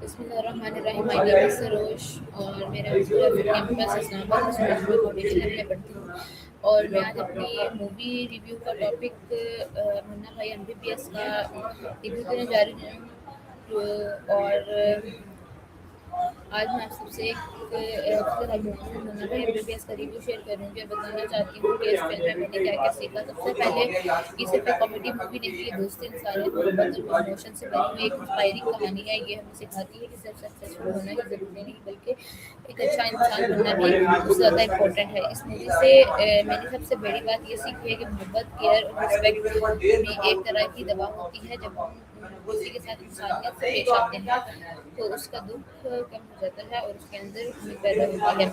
بسم اللہ الرحمن الرحیم. مائی نیم از سروش اور میرا اسکول کیمپس اسلام آباد میں فاؤنڈیشن میں پڑھتی ہوں. اور میں آج اپنی مووی ریویو کا ٹاپک منا بھائی MBBS کا ریویو دینے جا رہی ہوں. اور آج میں آپ سب سے منا بھائی MBBS کا ریویو شیئر کروں گی اور بتانا چاہتی ہوں کہ اس فلم میں میں نے کیا کیا سیکھا. سب سے پہلے یہ صرف ایک کامیڈی مووی نہیں ہے، یہ دوستی انسانیت محبت اور ایموشن سے بنی ہوئی ایک انسپائرنگ کہانی ہے. یہ ہمیں سکھاتی ہے کہ صرف سکسیسفل ہونا ہی ضروری نہیں بلکہ ایک اچھا انسان بننا بھی اس سے زیادہ امپورٹنٹ ہے. اس مووی سے میں نے سب سے بڑی بات یہ سیکھی ہے کہ محبت، کیئر اور رسپیکٹ بھی ایک طرح کی دوا ہوتی ہے. جب ہم کسی کے ساتھ انسانیت سے پیش آتے ہیں تو اس کا دکھ کم ہو جاتا ہے اور اس کے اندر امید پیدا ہوتی ہے.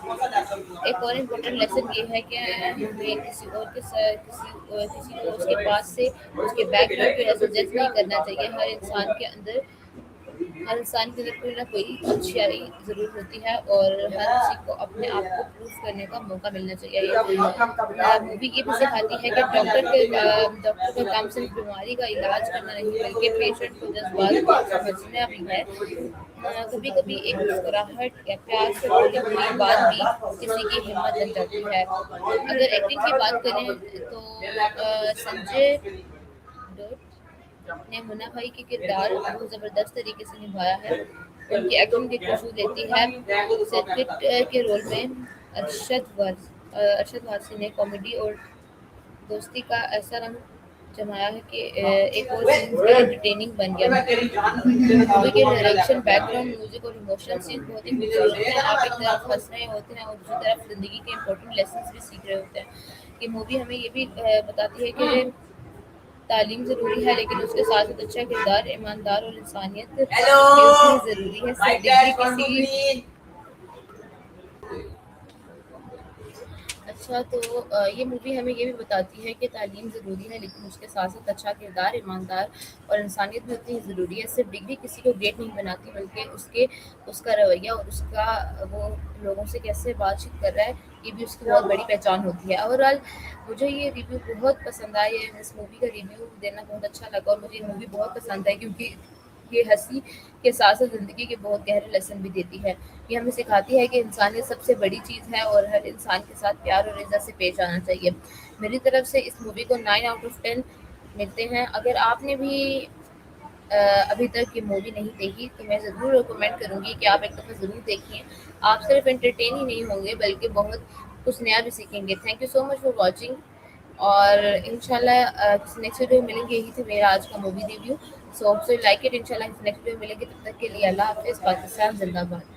ایک اور امپورٹنٹ لیسن یہ ہے کہ ہمیں کسی کو اس کے پاس سے، اس کے بیک گراؤنڈ کی وجہ سے جج نہیں کرنا چاہیے. ہر انسان کے اندر کوئی نہ کوئی اچھائی ضرور ہوتی ہے اور ہر کسی کو اپنے آپ کو پروف کرنے کا موقع ملنا چاہیے. مووی یہ بھی سکھاتی ہے کہ ڈاکٹر کا کام صرف بیماری کا علاج کرنا نہیں بلکہ پیشنٹ کو جذبات کو سمجھنا بھی ہے. کبھی کبھی ایک مسکراہٹ یا پیار سے بولی ہوئی بات بھی کسی کی ہمت بن جاتی ہے. اگر ایکٹنگ کی بات کریں تو سنجے دت نے منا بھائی کے کردار بہت زبردست طریقے سے نبھایا ہے. ان کی ایکٹنگ کی خوشبو دیتی ہے. سیکرٹ کے رول میں ارشد وارثی نے کامیڈی اور دوستی کا ایسا رنگ جمایا ہے کہ ایک اور سین بھی انٹرٹیننگ بن گیا. مووی کے ڈائریکشن، بیک گراؤنڈ میوزک اور ایموشنل سین بہت ہی خوبصورت ہیں. آپ ایک طرف ہنس رہے ہوتے ہیں اور دوسری طرف زندگی کے امپورٹنٹ لیسنس بھی سیکھ رہے ہوتے ہیں. یہ مووی ہمیں یہ بھی بتاتی ہے کہ تعلیم ضروری ہے لیکن اس کے ساتھ ساتھ اچھا کردار، ایماندار اور انسانیت بھی اتنی ضروری ہے. صرف ڈگری کسی اچھا تو یہ مووی ہمیں یہ بھی بتاتی ہے کہ تعلیم ضروری ہے لیکن اس کے ساتھ ساتھ اچھا کردار، ایماندار اور انسانیت بھی اتنی ضروری ہے. صرف ڈگری کسی کو گریٹ نہیں بناتی بلکہ اس کا رویہ اور اس کا وہ لوگوں سے کیسے بات چیت کر رہا ہے یہ بھی اس کی بہت بڑی پہچان ہوتی ہے. اوورآل مجھے یہ ریویو بہت پسند آئی. اس مووی کا ریویو دینا بہت اچھا لگا اور مجھے یہ مووی بہت پسند ہے کیونکہ یہ ہنسی کے ساتھ ساتھ زندگی کے بہت گہرے لیسن بھی دیتی ہے. یہ ہمیں سکھاتی ہے کہ انسانیت سب سے بڑی چیز ہے اور ہر انسان کے ساتھ پیار اور عزت سے پیش آنا چاہیے. میری طرف سے اس مووی کو 9/10 ملتے ہیں. اگر آپ نے بھی ابھی تک یہ مووی نہیں دیکھی تو میں ضرور ریکمینڈ کروں گی کہ آپ ایک دفعہ ضرور دیکھیں. آپ صرف انٹرٹین ہی نہیں ہوں گے بلکہ بہت کچھ نیا بھی سیکھیں گے. Thank you so much for watching اور انشاءاللہ کسی نیکسٹ ویڈیو میں ملیں گے. یہی تھی میرا آج کا movie review. So like it. انشاءاللہ نیکسٹ ویڈیو میں ملیں گے. تب تک کے لیے اللہ حافظ. پاکستان زندہ باد.